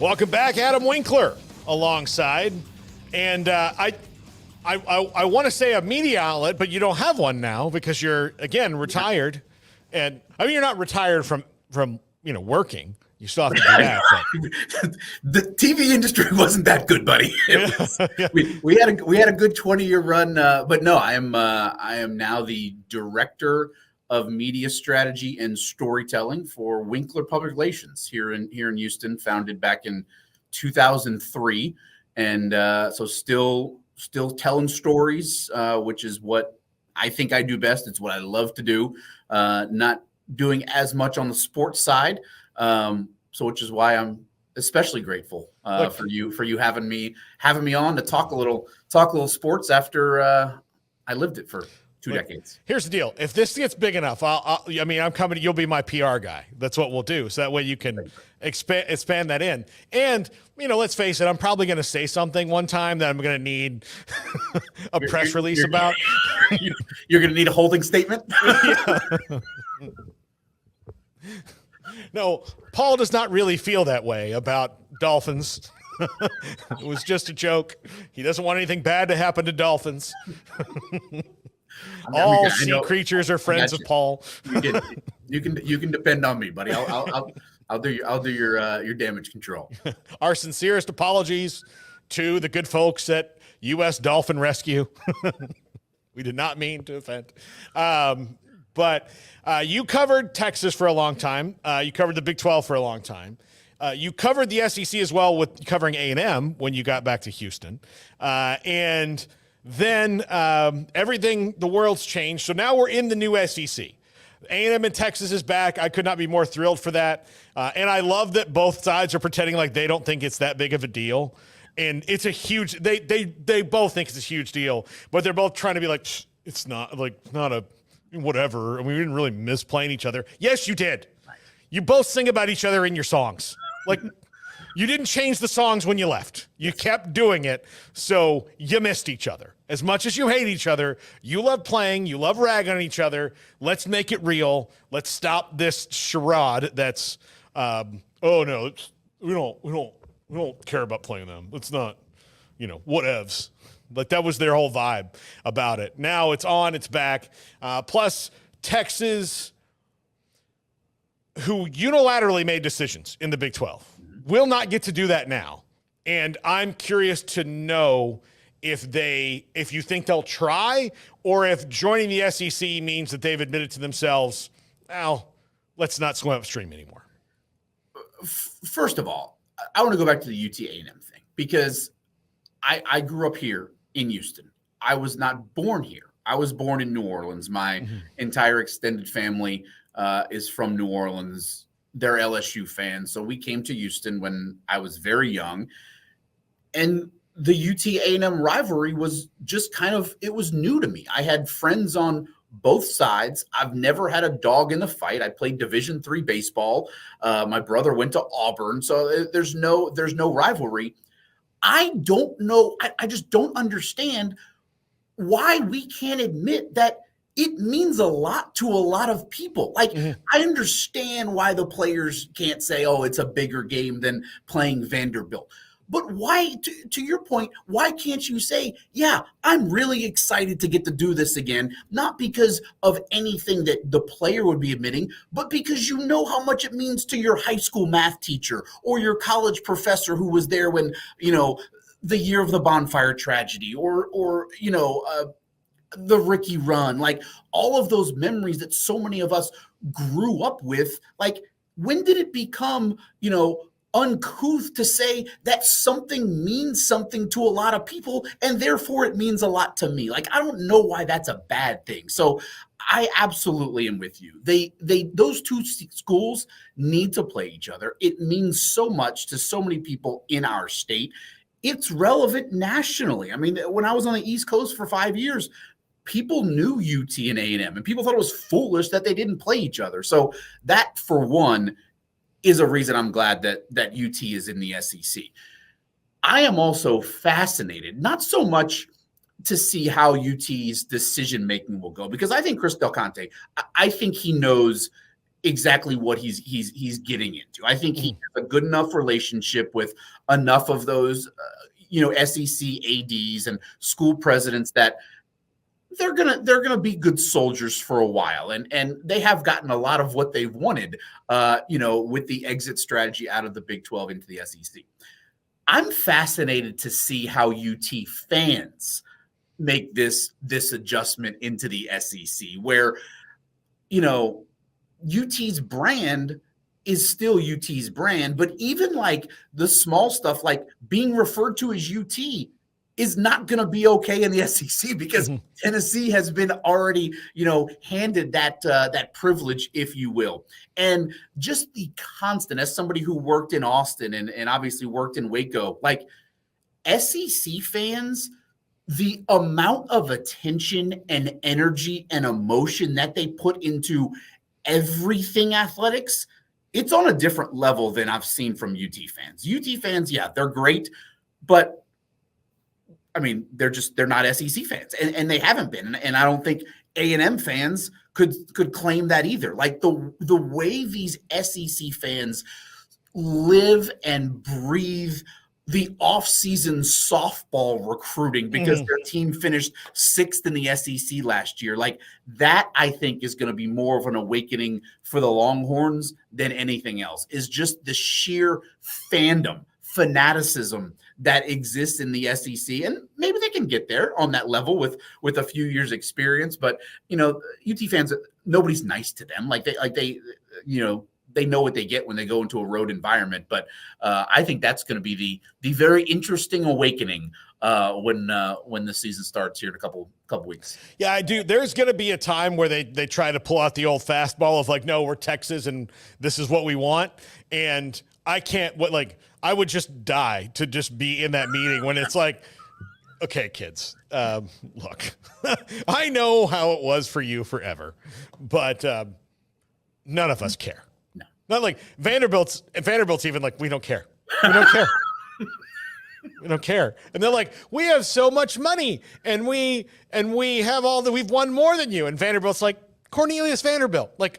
Welcome back, Adam Winkler alongside. And I want to say a media outlet, but you don't have one now because you're, again, retired. And I mean, you're not retired from working. You still have to do that. But. The TV industry wasn't that good, buddy. We had a good 20-year run, but no, I am now the director of media strategy and storytelling for Winkler Public Relations here in Houston, founded back in 2003, and so still telling stories, which is what I think I do best. It's what I love to do. Not doing as much on the sports side, so which is why I'm especially grateful for you having me on to talk a little sports after I lived it for 2 decades. Here's the deal. If this gets big enough, I'm coming. You'll be my PR guy. That's what we'll do. So that way you can expand that in. And, let's face it, I'm probably going to say something one time that I'm going to need a press release about. You're going to need a holding statement? No, Paul does not really feel that way about Dolphins. It was just a joke. He doesn't want anything bad to happen to Dolphins. All sea creatures are friends of Paul. You can depend on me, buddy. I'll do your damage control. Our sincerest apologies to the good folks at U.S. Dolphin Rescue. We did not mean to offend. But you covered Texas for a long time. You covered the Big 12 for a long time. You covered the SEC as well with covering A&M when you got back to Houston. And then everything, the world's changed. So now we're in the new SEC. A&M and Texas is back. I could not be more thrilled for that. And I love that both sides are pretending like they don't think it's that big of a deal. And it's a huge, they both think it's a huge deal, but they're both trying to be like, it's not a, whatever. I mean, we didn't really miss playing each other. Yes, you did. You both sing about each other in your songs. Like, you didn't change the songs when you left. You kept doing it, so you missed each other. As much as you hate each other, you love playing, you love ragging on each other. Let's make it real. Let's stop this charade that's, we don't care about playing them. It's not, whatevs. Like, that was their whole vibe about it. Now it's on, it's back. Plus, Texas, who unilaterally made decisions in the Big 12, will not get to do that now. And I'm curious to know if you think they'll try, or if joining the SEC means that they've admitted to themselves, well, let's not swim upstream anymore. First of all, I want to go back to the UT-A&M thing, because I grew up here in Houston. I was not born here. I was born in New Orleans. My entire extended family is from New Orleans. They're LSU fans. So we came to Houston when I was very young. And the UT-A&M rivalry was just it was new to me. I had friends on both sides. I've never had a dog in the fight. I played Division III baseball. My brother went to Auburn. So there's no rivalry. I don't know. I just don't understand why we can't admit that it means a lot to a lot of people. Like, I understand why the players can't say, oh, it's a bigger game than playing Vanderbilt. But why, to your point, why can't you say, yeah, I'm really excited to get to do this again, not because of anything that the player would be admitting, but because you know how much it means to your high school math teacher or your college professor who was there when, the year of the bonfire tragedy or the Ricky run, like all of those memories that so many of us grew up with. Like, when did it become, uncouth to say that something means something to a lot of people and therefore it means a lot to me? Like, I don't know why that's a bad thing. So I absolutely am with you. Those two schools need to play each other. It means so much to so many people in our state. It's relevant nationally. I mean, when I was on the East Coast for 5 years, people knew UT and A&M, and people thought it was foolish that they didn't play each other. So that, for one, is a reason I'm glad that UT is in the SEC. I am also fascinated, not so much to see how UT's decision-making will go, because I think Chris Del Conte, I think he knows exactly what he's getting into. I think he has a good enough relationship with enough of those, SEC ADs and school presidents that they're gonna be good soldiers for a while, and they have gotten a lot of what they've wanted, with the exit strategy out of the Big 12 into the SEC. I'm fascinated to see how UT fans make this adjustment into the SEC, where UT's brand is still UT's brand, but even like the small stuff, like being referred to as UT, is not going to be okay in the SEC because Tennessee has been already, handed that privilege, if you will. And just the constant, as somebody who worked in Austin and obviously worked in Waco, like SEC fans, the amount of attention and energy and emotion that they put into everything athletics, it's on a different level than I've seen from UT fans. UT fans, yeah, they're great, but I mean, they're not SEC fans, and they haven't been. And I don't think A&M fans could claim that either. Like the way these SEC fans live and breathe the off-season softball recruiting because their team finished 6th in the SEC last year. Like that, I think, is going to be more of an awakening for the Longhorns than anything else, is just the sheer fandom, fanaticism that exists in the SEC. And maybe they can get there on that level with a few years experience, but UT fans, nobody's nice to them. They know what they get when they go into a road environment. But I think that's going to be the very interesting awakening when the season starts here in a couple weeks. Yeah, I do. There's going to be a time where they try to pull out the old fastball of like, no, we're Texas and this is what we want. And I can't, I would just die to just be in that meeting when it's like, okay, kids, look, I know how it was for you forever, but none of us care. No. Not like Vanderbilt's even like, we don't care. We don't care. We don't care. And they're like, we have so much money and we have we've won more than you. And Vanderbilt's like, Cornelius Vanderbilt, like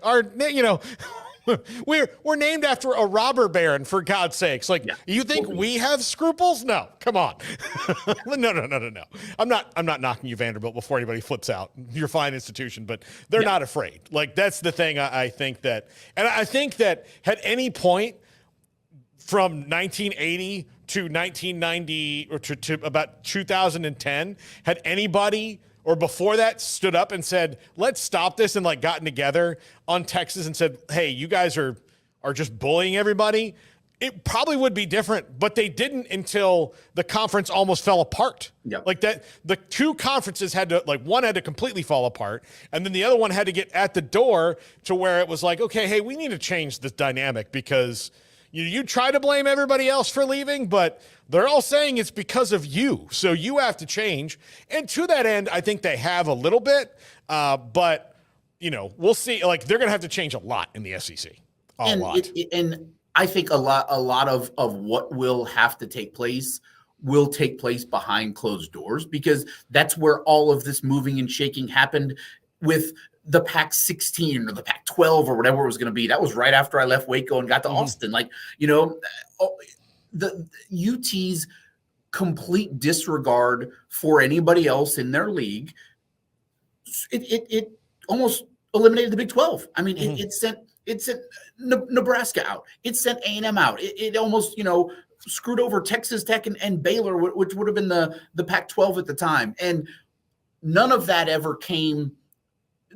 we're named after a robber baron, for God's sakes. Like, you think we have scruples? No, come on. No. I'm not knocking you, Vanderbilt, before anybody flips out. You're a fine institution, but they're not afraid. Like, that's the thing. I think that at any point from 1980 to 1990 or to about 2010, had anybody or before that stood up and said, let's stop this, and gotten together on Texas and said, hey, you guys are just bullying everybody, it probably would be different. But they didn't until the conference almost fell apart. Yep. Like that, the two conferences had to, one had to completely fall apart, and then the other one had to get at the door to where it was like, okay, hey, we need to change this dynamic because you try to blame everybody else for leaving, but they're all saying it's because of you. So you have to change. And to that end, I think they have a little bit, but we'll see. They're going to have to change a lot in the SEC. A lot. And I think a lot of what will have to take place will take place behind closed doors, because that's where all of this moving and shaking happened with the Pac-16 or the Pac-12 or whatever it was going to be. That was right after I left Waco and got to Austin. The UT's complete disregard for anybody else in their league, it almost eliminated the Big 12. I mean, it sent Nebraska out. It sent A&M out. It almost, screwed over Texas Tech and Baylor, which would have been the Pac-12 at the time. And none of that ever came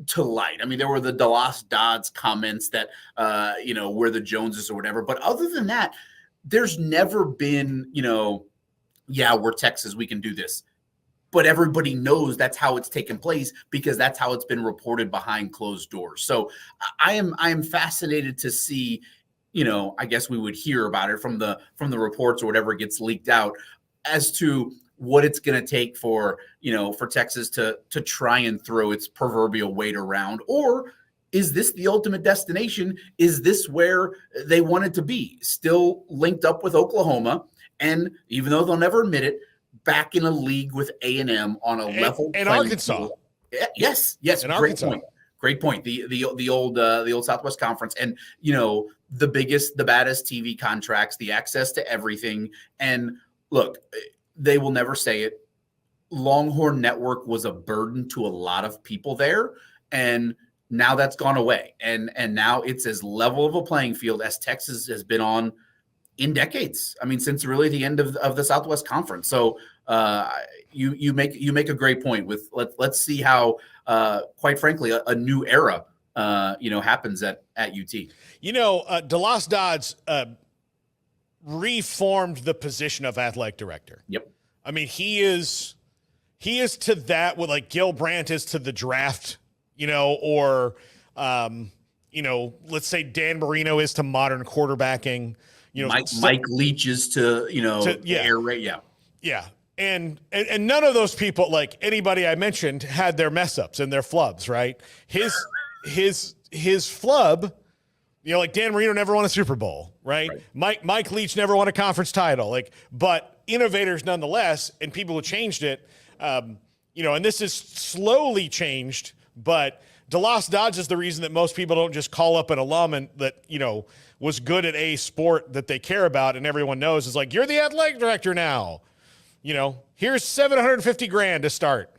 to light. I mean, there were the DeLoss Dodds comments that, we're the Joneses or whatever. But other than that, there's never been, we're Texas, we can do this. But everybody knows that's how it's taken place, because that's how it's been reported behind closed doors. So I am fascinated to see, I guess we would hear about it from the reports or whatever gets leaked out as to what it's going to take for Texas to try and throw its proverbial weight around. Or is this the ultimate destination? Is this where they want it to be? Still linked up with Oklahoma, and even though they'll never admit it, back in a league with A&M on a level. And Arkansas. Yes. And Great Arkansas. point. Great point. The old Southwest Conference, and the biggest, the baddest TV contracts, the access to everything. And look, they will never say it. Longhorn Network was a burden to a lot of people there, and now that's gone away. And now it's as level of a playing field as Texas has been on in decades. I mean, since really the end of the Southwest Conference. So you make a great point with let's see how quite frankly a new era happens at UT. DeLoss Dodds reformed the position of athletic director. Yep. I mean, he is to that what like Gil Brandt is to the draft, or let's say Dan Marino is to modern quarterbacking. Mike Leach is to air raid. Yeah. Yeah. And none of those people, like anybody I mentioned, had their mess ups and their flubs, right? His flub, like Dan Marino never won a Super Bowl, right? Mike Leach never won a conference title, but innovators nonetheless, and people who changed it, and this is slowly changed, but DeLoss Dodds is the reason that most people don't just call up an alum and that, was good at a sport that they care about and everyone knows is like, you're the athletic director now. Here's $750,000 to start.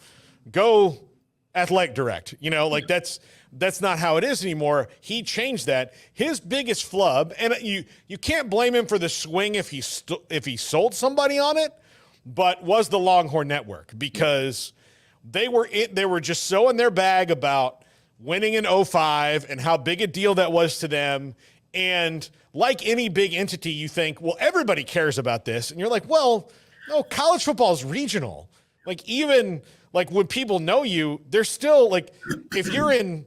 Go athletic direct. That's not how it is anymore. He changed that. His biggest flub, and you can't blame him for the swing if he sold somebody on it, but was the Longhorn Network, because they were just so in their bag about winning in 2005 and how big a deal that was to them. And like any big entity, you think, well, everybody cares about this. And you're like, well, no, college football is regional. Like, even like when people know you, they're still like, if you're in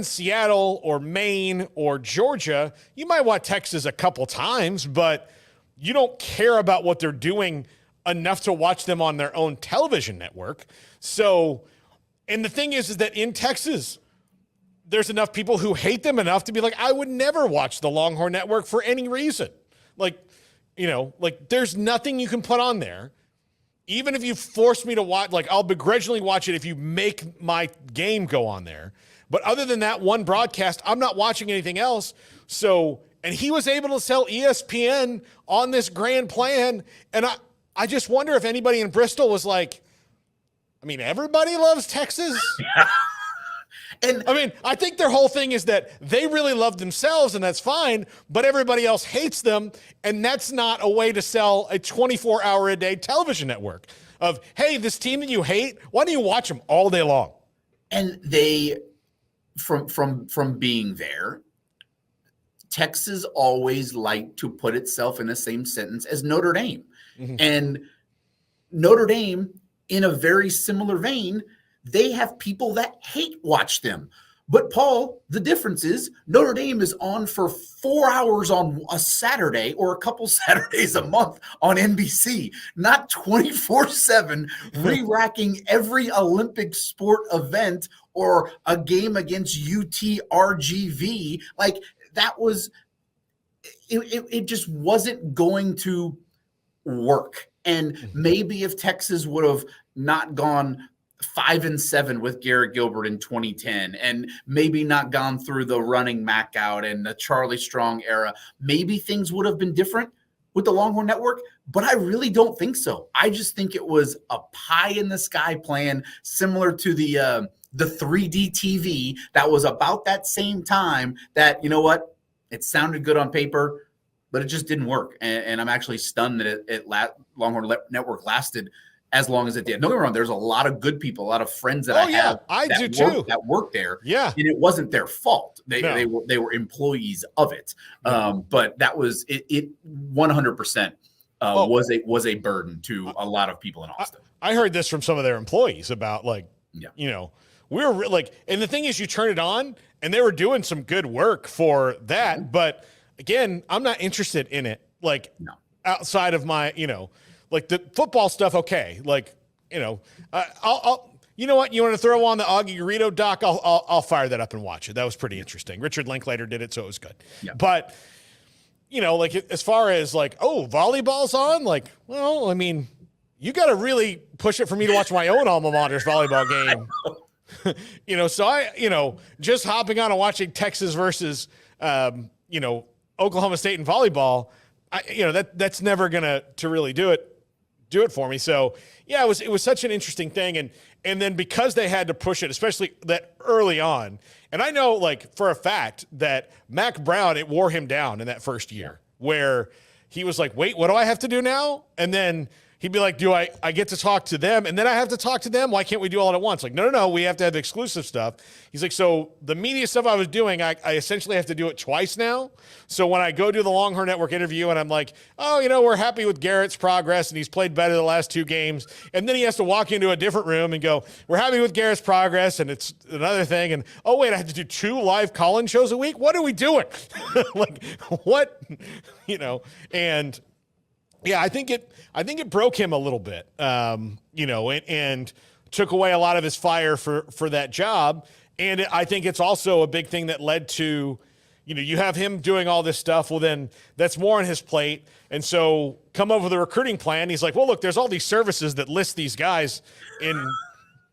Seattle or Maine or Georgia, you might watch Texas a couple times, but you don't care about what they're doing enough to watch them on their own television network. So, and the thing is that in Texas, there's enough people who hate them enough to be like, I would never watch the Longhorn Network for any reason. There's nothing you can put on there. Even if you force me to watch, I'll begrudgingly watch it if you make my game go on there. But other than that one broadcast, I'm not watching anything else. So, and he was able to sell ESPN on this grand plan. And I just wonder if anybody in Bristol was like, everybody loves Texas. And I think their whole thing is that they really love themselves, and that's fine, but everybody else hates them, and that's not a way to sell a 24-hour-a-day television network of, hey, this team that you hate, why don't you watch them all day long? And they, from being there, Texas always liked to put itself in the same sentence as Notre Dame. Mm-hmm. And Notre Dame, in a very similar vein, they have people that hate watch them. But Paul, the difference is Notre Dame is on for 4 hours on a Saturday or a couple Saturdays a month on NBC, not 24/7 re-racking every Olympic sport event or a game against UTRGV. That was, it just wasn't going to work. And maybe if Texas would have not gone 5-7 with Garrett Gilbert in 2010 and maybe not gone through the running Mac out and the Charlie Strong era, maybe things would have been different with the Longhorn Network, but I really don't think so. I just think it was a pie in the sky plan similar to the 3D TV that was about that same time that, it sounded good on paper, but it just didn't work. And I'm actually stunned that Longhorn Network lasted as long as it did. Don't get me wrong, there's a lot of good people, a lot of friends that that work there. Yeah. And it wasn't their fault. They were employees of it. But that was it 100% was a burden to a lot of people in Austin. I heard this from some of their employees about we were and the thing is, you turn it on and they were doing some good work for that. Mm-hmm. But again, I'm not interested in it. Outside of my, the football stuff. Okay. I'll you know what? You want to throw on the Augie Garrido doc? I'll fire that up and watch it. That was pretty interesting. Richard Linklater did it, so it was good. Yeah. But as far as volleyball's on, you got to really push it for me to watch my own alma mater's volleyball game. So just hopping on and watching Texas versus, Oklahoma State in volleyball, that's never gonna to really do it for me. So yeah, it was such an interesting thing. And then because they had to push it, especially that early on, and I know like for a fact that Mac Brown, it wore him down in that first year where he was like, wait, what do I have to do now? And then he'd be like, I get to talk to them and then I have to talk to them? Why can't we do all at once? Like, no, we have to have exclusive stuff. He's like, so the media stuff I was doing, I essentially have to do it twice now. So when I go do the Longhorn Network interview and I'm like, we're happy with Garrett's progress and he's played better the last 2 games. And then he has to walk into a different room and go, we're happy with Garrett's progress. And it's another thing. And, oh, wait, I have to do 2 live call-in shows a week? What are we doing? Like, what? And yeah, I think it broke him a little bit, and took away a lot of his fire for that job. And I think it's also a big thing that led to, you have him doing all this stuff. Well, then that's more on his plate. And so come up with a recruiting plan. He's like, well, look, there's all these services that list these guys in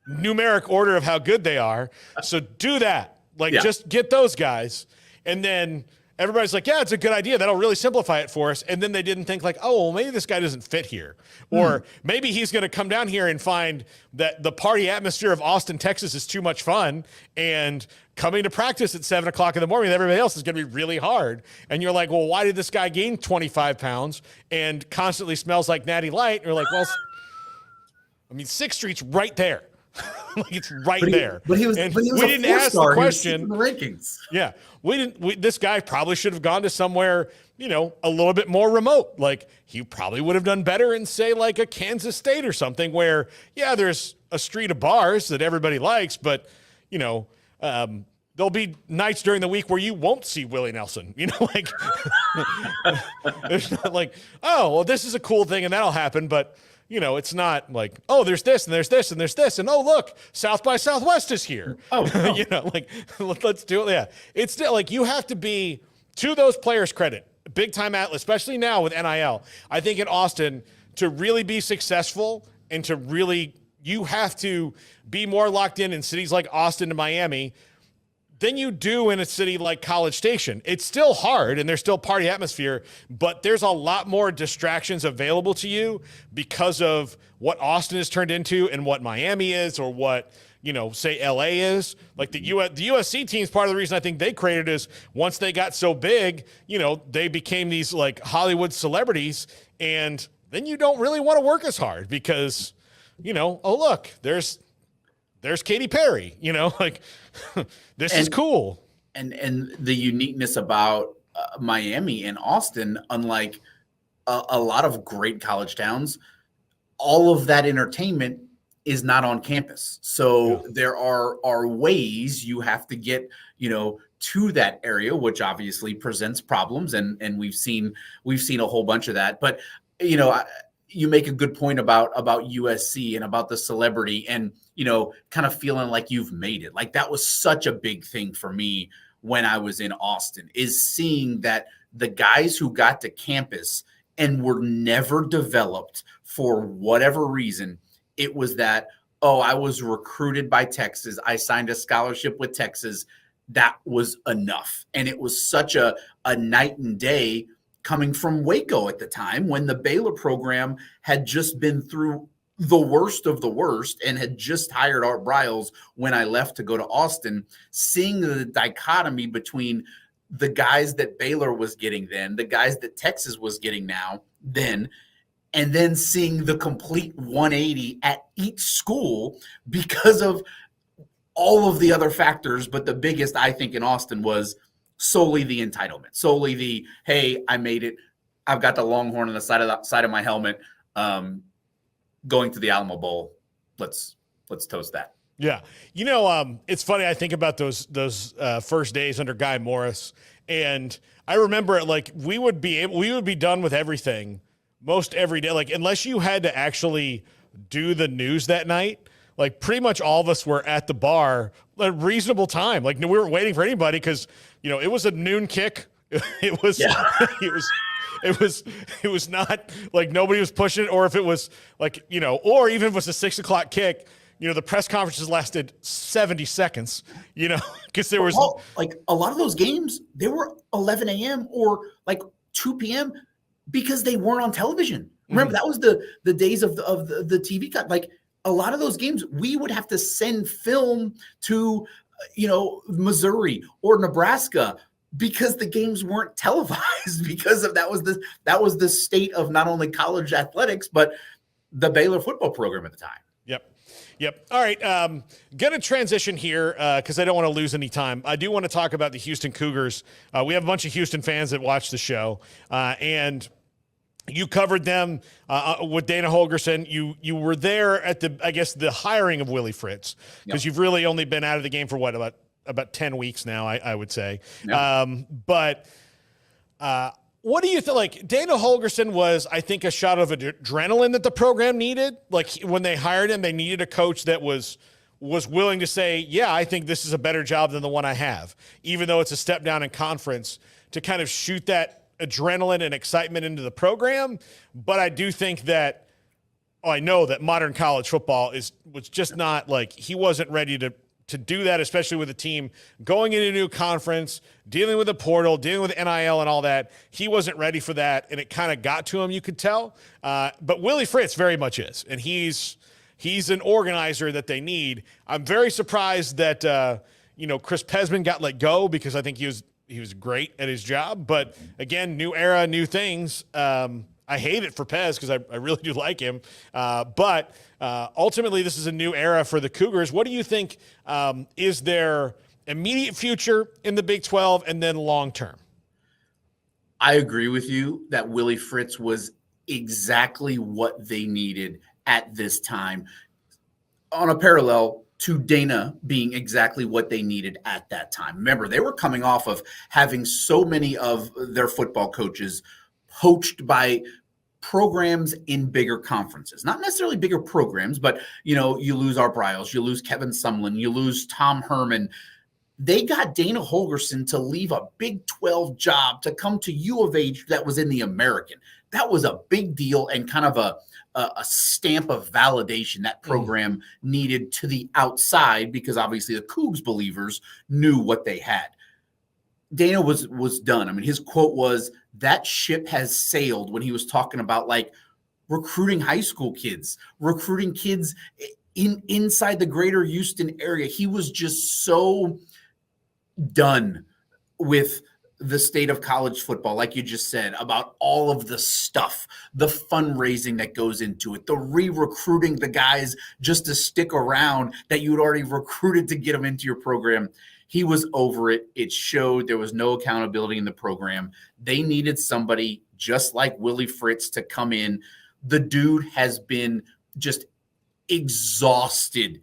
numeric order of how good they are. So do that. Just get those guys. And then everybody's like, yeah, it's a good idea. That'll really simplify it for us. And then they didn't think like, oh, well, maybe this guy doesn't fit here. Or maybe he's going to come down here and find that the party atmosphere of Austin, Texas is too much fun. And coming to practice at 7 o'clock in the morning with everybody else is going to be really hard. And you're like, well, why did this guy gain 25 pounds and constantly smells like Natty Light? And you're like, well, 6th Street's right there. It's right there. But he was we a didn't ask the question. In the rankings. Yeah. This guy probably should have gone to somewhere, a little bit more remote. Like he probably would have done better in say like a Kansas State or something where, yeah, there's a street of bars that everybody likes, but there'll be nights during the week where you won't see Willie Nelson, like it's not like, oh, well, this is a cool thing and that'll happen. But it's not like, oh, there's this and there's this and there's this. And oh, look, South by Southwest is here. Oh, no. Let's do it. Yeah. It's still like you have to be, to those players' credit, big time athlete, especially now with NIL. I think in Austin, to really be successful and to really, you have to be more locked in cities like Austin and Miami than you do in a city like College Station. It's still hard and there's still party atmosphere, but there's a lot more distractions available to you because of what Austin has turned into and what Miami is or what, say LA is. Like the USC team's part of the reason I think they created is once they got so big, they became these like Hollywood celebrities and then you don't really want to work as hard because, oh, look, there's Katy Perry, this is cool. And the uniqueness about Miami and Austin, unlike a lot of great college towns, all of that entertainment is not on campus. So there are ways you have to get, to that area, which obviously presents problems. And we've seen a whole bunch of that. But, you make a good point about USC and about the celebrity and, kind of feeling like you've made it. Like that was such a big thing for me when I was in Austin, is seeing that the guys who got to campus and were never developed for whatever reason, it was that, oh, I was recruited by Texas. I signed a scholarship with Texas. That was enough. And it was such a night and day coming from Waco at the time when the Baylor program had just been through the worst of the worst and had just hired Art Briles when I left to go to Austin, seeing the dichotomy between the guys that Baylor was getting then, the guys that Texas was getting then, and then seeing the complete 180 at each school because of all of the other factors. But the biggest, I think, in Austin was solely the entitlement, solely the, hey, I made it. I've got the Longhorn on the side of my helmet. Going to the Alamo Bowl. Let's toast that. Yeah. It's funny. I think about those first days under Guy Morris, and I remember it like we would be done with everything most every day. Like unless you had to actually do the news that night, like pretty much all of us were at the bar at a reasonable time. Like we weren't waiting for anybody because, it was a noon kick. It was, it was not like nobody was pushing it, or if it was like, or even if it was a 6 o'clock kick, the press conferences lasted 70 seconds, because there was like a lot of those games, they were 11 a.m. or like 2 p.m. because they weren't on television. Remember, that was the days of the TV cut. Like a lot of those games, we would have to send film to, Missouri or Nebraska because the games weren't televised because of that was the state of not only college athletics, but the Baylor football program at the time. Yep. All right. Going to transition here because I don't want to lose any time. I do want to talk about the Houston Cougars. We have a bunch of Houston fans that watch the show, and you covered them with Dana Holgorsen. You were there at the hiring of Willie Fritz, because you've really only been out of the game for about 10 weeks now, I would say. Yep. What do you think? Like, Dana Holgorsen was, I think, a shot of adrenaline that the program needed. Like, when they hired him, they needed a coach that was willing to say, yeah, I think this is a better job than the one I have, even though it's a step down in conference, to kind of shoot that adrenaline and excitement into the program. But I do think that, I know that modern college football was just not, like, he wasn't ready to do that, especially with a team going into a new conference, dealing with the portal, dealing with NIL and all that. He wasn't ready for that, and it kind of got to him, you could tell. But Willie Fritz very much is, and he's an organizer that they need. I'm very surprised that Chris Pesman got let go, because I think he was great at his job. But again, new era, new things. I hate it for Pez because I really do like him. But ultimately, this is a new era for the Cougars. What do you think is their immediate future in the Big 12 and then long term? I agree with you that Willie Fritz was exactly what they needed at this time, on a parallel to Dana being exactly what they needed at that time. Remember, they were coming off of having so many of their football coaches poached by programs in bigger conferences, not necessarily bigger programs, but you lose Art Briles, you lose Kevin Sumlin, you lose Tom Herman. They got Dana Holgorsen to leave a Big 12 job to come to U of H that was in the American. That was a big deal and kind of a stamp of validation that program needed to the outside, because obviously the Cougs believers knew what they had. Dana was done. I mean, his quote was, that ship has sailed, when he was talking about like recruiting high school kids, recruiting kids inside the greater Houston area. He was just so done with the state of college football, like you just said, about all of the stuff, the fundraising that goes into it, the re-recruiting the guys just to stick around that you had already recruited to get them into your program. He was over it. It showed there was no accountability in the program. They needed somebody just like Willie Fritz to come in. The dude has been just exhausted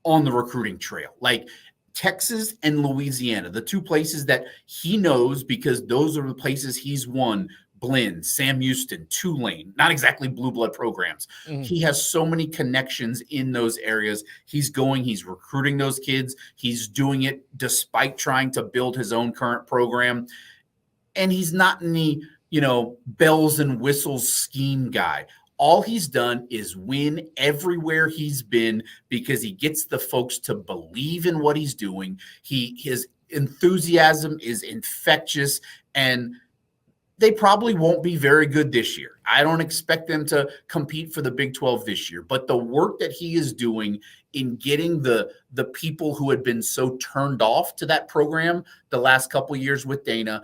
on the recruiting trail. Like Texas and Louisiana, the two places that he knows, because those are the places he's won. Blinn, Sam Houston, Tulane, not exactly blue blood programs. He has so many connections in those areas. He's recruiting those kids. He's doing it despite trying to build his own current program. And he's not any, bells and whistles scheme guy. All he's done is win everywhere he's been, because he gets the folks to believe in what he's doing. His enthusiasm is infectious, and they probably won't be very good this year. I don't expect them to compete for the Big 12 this year, but the work that he is doing in getting the people who had been so turned off to that program the last couple of years with Dana,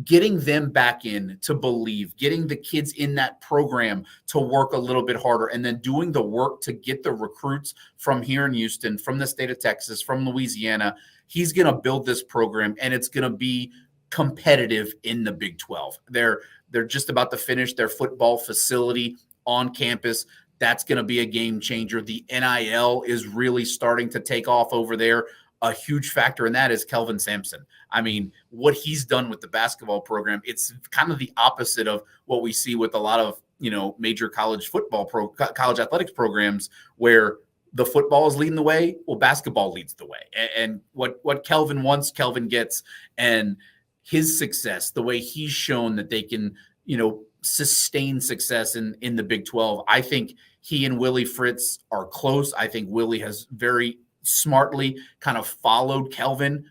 getting them back in to believe, getting the kids in that program to work a little bit harder, and then doing the work to get the recruits from here in Houston, from the state of Texas, from Louisiana. He's going to build this program, and it's going to be competitive in the Big 12. They're just about to finish their football facility on campus. That's going to be a game changer. The NIL is really starting to take off over there. A huge factor in that is Kelvin Sampson. I mean, what he's done with the basketball program, it's kind of the opposite of what we see with a lot of, major college college athletics programs, where the football is leading the way. Well, basketball leads the way. And what Kelvin wants, Kelvin gets. And his success, the way he's shown that they can, sustain success in the Big 12, I think he and Willie Fritz are close. I think Willie has very smartly kind of followed Kelvin,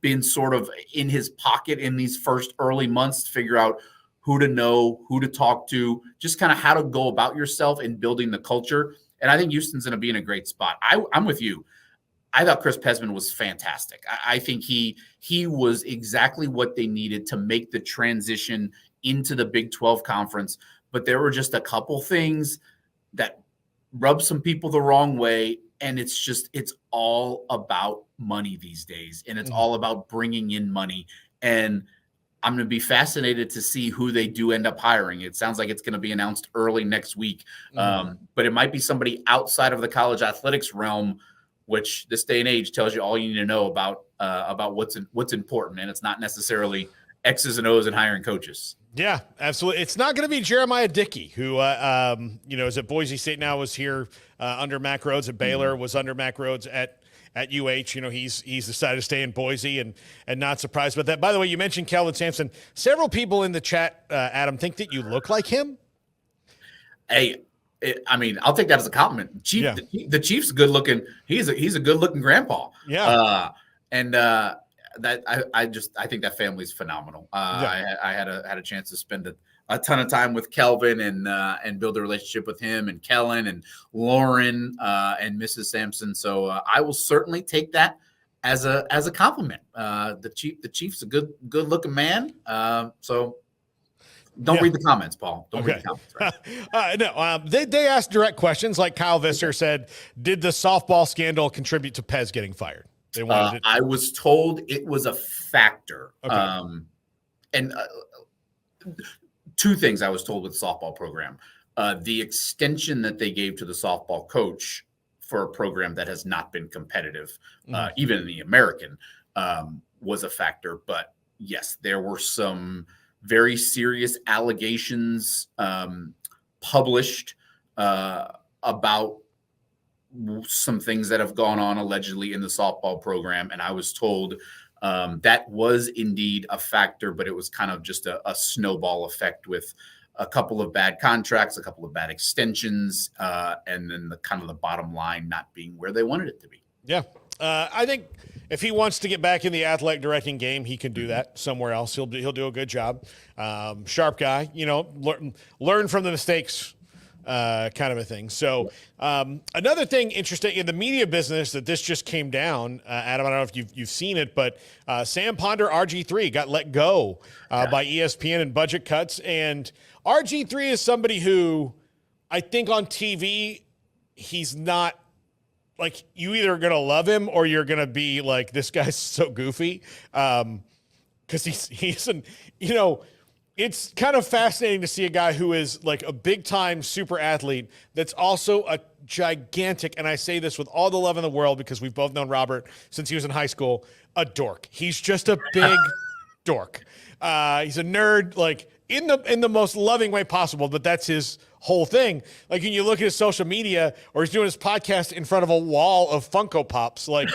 been sort of in his pocket in these first early months to figure out who to know, who to talk to, just kind of how to go about yourself in building the culture. And I think Houston's going to be in a great spot. I'm with you. I thought Chris Pesman was fantastic. I think he was exactly what they needed to make the transition into the Big 12 conference. But there were just a couple things that rubbed some people the wrong way. And it's all about money these days. And it's all about bringing in money. And I'm going to be fascinated to see who they do end up hiring. It sounds like it's going to be announced early next week. But it might be somebody outside of the college athletics realm, which this day and age tells you all you need to know about what's important. And it's not necessarily X's and O's and hiring coaches. Yeah, absolutely. It's not going to be Jeremiah Dickey, who, is at Boise State now, was here under Mack Rhodes at Baylor, was under Mack Rhodes at UH. He's decided to stay in Boise, and not surprised about that. By the way, you mentioned Kelvin Sampson. Several people in the chat, Adam, think that you look like him. Hey, I'll take that as a compliment. The Chief's good looking. He's a good looking grandpa. Yeah. I think that family's phenomenal. I had a chance to spend a ton of time with Kelvin and build a relationship with him and Kellen and Lauren and Mrs. Sampson. So I will certainly take that as a compliment. The Chief's a good looking man. So don't read the comments, Paul. Don't read the comments. Right? They asked direct questions, like Kyle Visser said. Did the softball scandal contribute to Pez getting fired? I was told it was a factor. Okay. And two things I was told with the softball program. The extension that they gave to the softball coach for a program that has not been competitive, even in the American, was a factor. But yes, there were some very serious allegations published about some things that have gone on allegedly in the softball program. And I was told that was indeed a factor, but it was kind of just a snowball effect with a couple of bad contracts, a couple of bad extensions, and then the bottom line not being where they wanted it to be. Yeah. I think if he wants to get back in the athletic directing game, he can do that somewhere else. He'll do a good job. Sharp guy, learn from the mistakes, kind of a thing. So another thing interesting in the media business that this just came down, Adam, I don't know if you've seen it, but Sam Ponder, RG3, got let go by ESPN and budget cuts. And RG3 is somebody who I think on TV, he's not, like, you either going to love him or you're going to be like, this guy's so goofy. Because it's kind of fascinating to see a guy who is like a big time super athlete that's also a gigantic, and I say this with all the love in the world because we've both known Robert since he was in high school, a dork. He's just a big dork. He's a nerd, like in the most loving way possible, but that's his whole thing. Like when you look at his social media or he's doing his podcast in front of a wall of Funko Pops, like,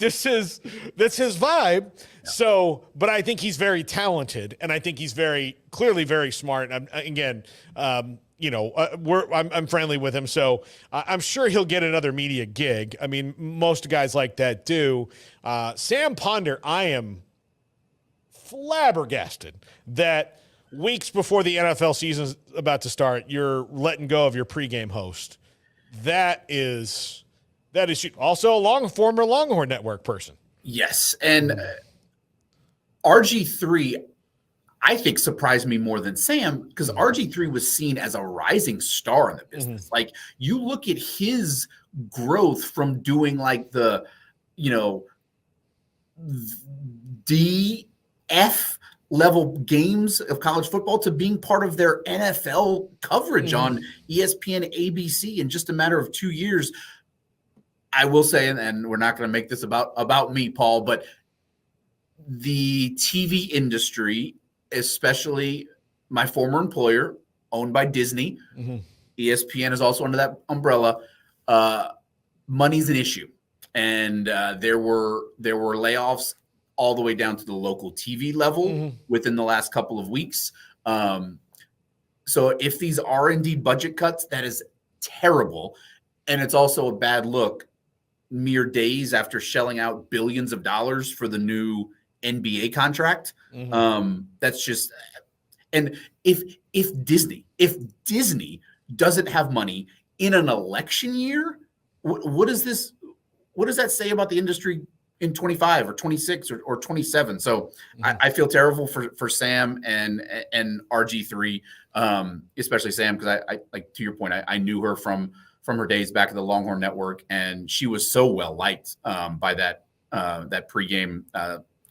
that's his vibe. Yeah. So, but I think he's very talented and I think he's very clearly very smart. And I'm friendly with him. So I'm sure he'll get another media gig. I mean, most guys like that do. Sam Ponder, I am flabbergasted that weeks before the NFL season is about to start, you're letting go of your pregame host. That is also a former Longhorn Network person. Yes, and RG3, I think, surprised me more than Sam because RG3 was seen as a rising star in the business. Mm-hmm. Like you look at his growth from doing like the, DF level games of college football to being part of their NFL coverage on ESPN, ABC in just a matter of 2 years. I will say, and we're not going to make this about me, Paul, but the TV industry, especially my former employer, owned by Disney, ESPN is also under that umbrella. Money's an issue, and there were layoffs all the way down to the local TV level within the last couple of weeks. So if these are indeed budget cuts, that is terrible. And it's also a bad look mere days after shelling out billions of dollars for the new NBA contract. That's just, and if Disney doesn't have money in an election year, what does that say about the industry in 25 or 26 or 27? So I feel terrible for Sam and RG3, especially Sam, because I like, to your point, I knew her from her days back at the Longhorn Network, and she was so well liked by that pregame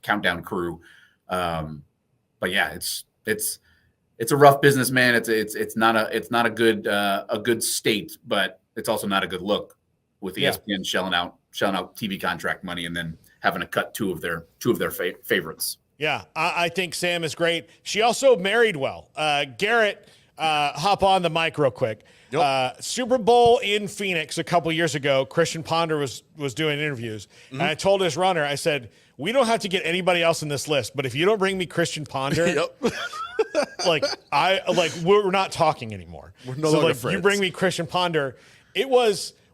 countdown crew. But yeah, it's a rough business, man. It's not a good state, but it's also not a good look with ESPN shelling out TV contract money and then having to cut two of their favorites. Yeah, I think Sam is great. She also married well. Garrett, hop on the mic real quick. Yep. Super Bowl in Phoenix a couple years ago, Christian Ponder was doing interviews, and I told his runner, I said, we don't have to get anybody else in this list, but if you don't bring me Christian Ponder, we're not talking anymore. We're no longer friends. You bring me Christian Ponder.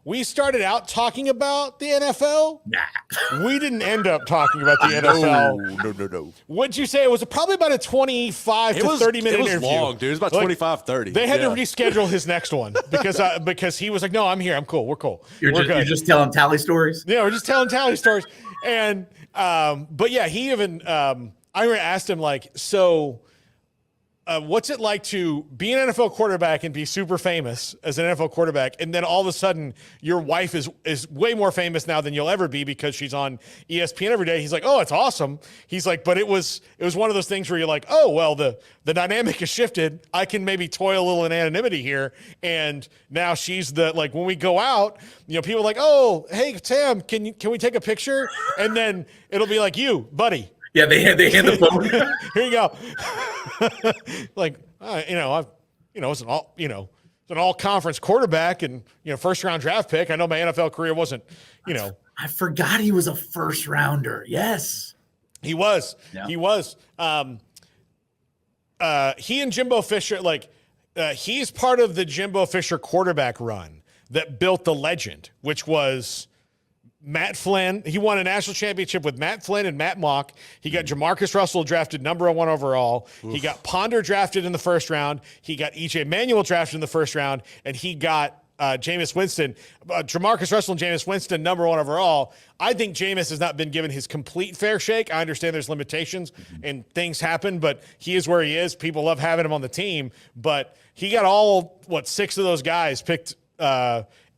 We started out talking about the NFL. Nah. We didn't end up talking about the NFL. No. What'd you say? It was probably about a 25 to 30-minute interview. It was long, dude. It was about 25, 30. They had to reschedule his next one because he was like, no, I'm here. I'm cool. We're cool. You're just telling tally stories? Yeah, we're just telling tally stories. And, but yeah, he even, I asked him, like, so what's it like to be an NFL quarterback and be super famous as an NFL quarterback, and then all of a sudden your wife is way more famous now than you'll ever be because she's on ESPN every day? He's like, oh, it's awesome. He's like, but it was one of those things where you're like, oh, well, the dynamic has shifted. I can maybe toy a little in anonymity here, and now she's like, when we go out, people are like, oh, hey, Sam, can we take a picture? And then it'll be like, you, buddy. Yeah, they hand the phone. Here you go. It's an all-conference quarterback and first-round draft pick. I know my NFL career wasn't, I forgot he was a first-rounder. Yes, he was. Yeah. He was. He and Jimbo Fisher, he's part of the Jimbo Fisher quarterback run that built the legend, which was Matt Flynn. He won a national championship with Matt Flynn and Matt Mock. He got Jamarcus Russell drafted number 1 overall. Oof. He got Ponder drafted in the first round. He got E.J. Manuel drafted in the first round, and he got Jameis Winston. Jamarcus Russell and Jameis Winston number 1 overall. I think Jameis has not been given his complete fair shake. I understand there's limitations and things happen, but he is where he is. People love having him on the team, but he got 6 of those guys picked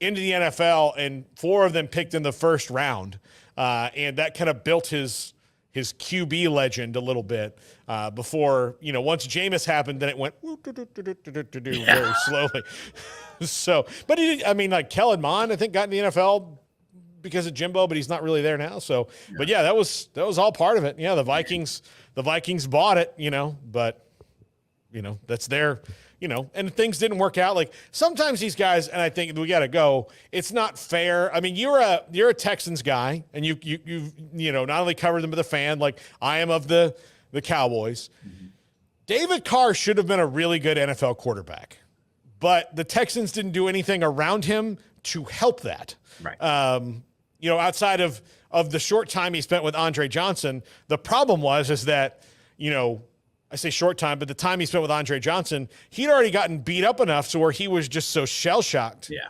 into the NFL, and 4 of them picked in the first round. And that kind of built his QB legend a little bit before, once Jameis happened, then it went very slowly. So, but Kellen Mond, I think, got in the NFL because of Jimbo, but he's not really there now. So, but yeah, that was all part of it. Yeah, the Vikings bought it, but that's their. And things didn't work out. Like sometimes these guys, and I think we got to go. It's not fair. I mean, you're a Texans guy, and you've not only covered them as a fan, like I am of the Cowboys. Mm-hmm. David Carr should have been a really good NFL quarterback, but the Texans didn't do anything around him to help that. Right. Outside of the short time he spent with Andre Johnson, the problem is that I say short time, but the time he spent with Andre Johnson, he'd already gotten beat up enough to where he was just so shell-shocked. Yeah.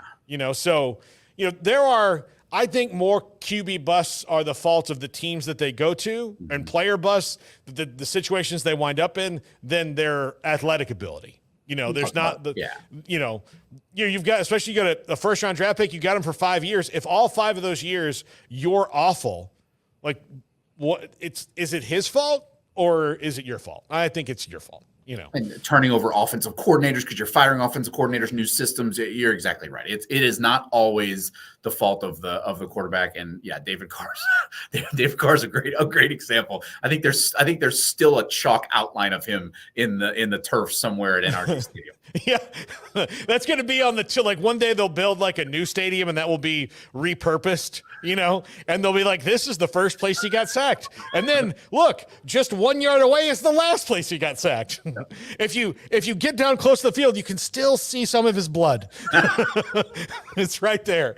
There are, I think, more QB busts are the fault of the teams that they go to and player busts, the situations they wind up in, than their athletic ability. There's not you've got, especially you got a first-round draft pick, you got him for 5 years. If all 5 of those years you're awful, is it his fault? Or is it your fault? I think it's your fault, And turning over offensive coordinators because you're firing offensive coordinators, new systems. You're exactly right. It is not always the fault of the quarterback. And yeah, David Carr's a great example. I think there's still a chalk outline of him in the turf somewhere at NRG Stadium. Yeah, that's going to be on one day they'll build a new stadium and that will be repurposed, and they'll be like, this is the first place he got sacked. And then look, just 1 yard away is the last place he got sacked. If you get down close to the field, you can still see some of his blood. It's right there.